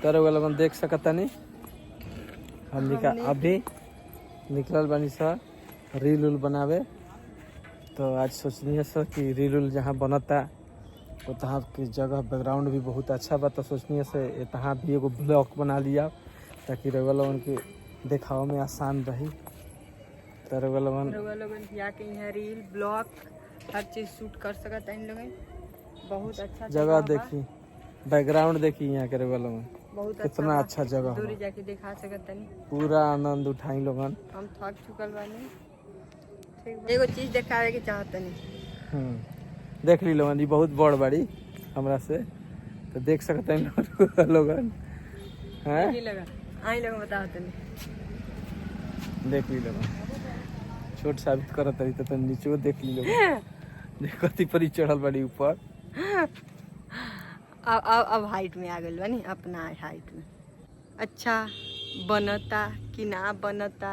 तर वो लोगन देख सकता नहीं हमनी का अभी निकलल बनी सर रील उल बनावे। तो आज सोचनी सर कि रील उल जहाँ बनता वो तहाँ की जगह बैकग्राउंड भी बहुत अच्छा बा। तो सोचनी से तहाँ भी एगो ब्लॉक बना लिया ताकि रउआ लोगन के देखाव में आसान रही। तो रउआ लोगन के यहाँ रील ब्लॉग हर चीज शूट कर सकता इन लोगन। बहुत अच्छा जगह देखी बैकग्राउंड देखी यहाँ के रउआ लोगन बहुत कितना अच्छा जगह दूरी जाके दिखा सकता नहीं। पूरा आनंद उठाई लोगन। हम थक चुकल बानी। ठीक एगो चीज दिखावे के चाहता नहीं। देख ली लोगन जी बहुत बड़ बड़ी हमरा से तो देख सकते हैं लोगन हैं आई लोग बताते नहीं। देख ली लोगन छोट साबित करत रही तो नीचे देख ली लोगन देख कथी परी चढ़ल बड़ी ऊपर। अब हाइट में आ गई बानी अपना हाइट में। अच्छा बनता कि ना बनता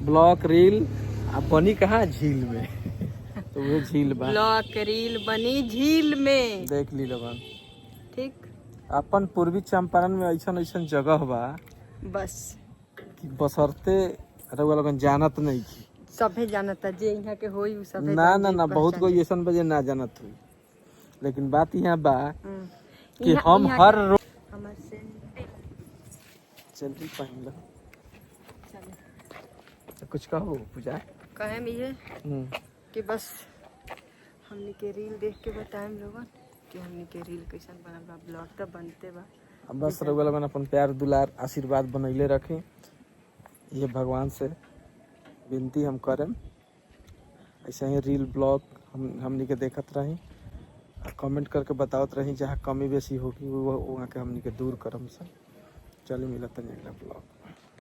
ब्लॉक रील अब बनी कहाँ झील में तो वो झील बा ब्लॉक रील बनी झील में। देख ली लोगन ठीक अपन पूर्वी चंपारण में ऐसा जगह बा बस कि बसरते रउआ लोगन जानत नहीं की सभे जानता जे यहाँ के होई उ सभे ना बहुत कोई ऐसा बजे ना जानत हुई। लेकिन बात यहाँ बा कि हम हर रोज जल्दी पहन लो तो कुछ कहो पूजा कहे भी है कि बस हमने के रील देख के बताएं लोगन कि हमने के रील कैसन बनल बा। ब्लॉग तो बनते बा बस रउआ लोगन अपन प्यार दुलार आशीर्वाद बनैले रखें ये भगवान से विनती हम करें। ऐसे ही रील ब्लॉग हमनी के देखत रही और कमेंट करके बतावत रही जहाँ कमी बेसी होगी वो वहाँ के हमनी के दूर करम सब। चलिए मिलता नहीं अगला ब्लॉग।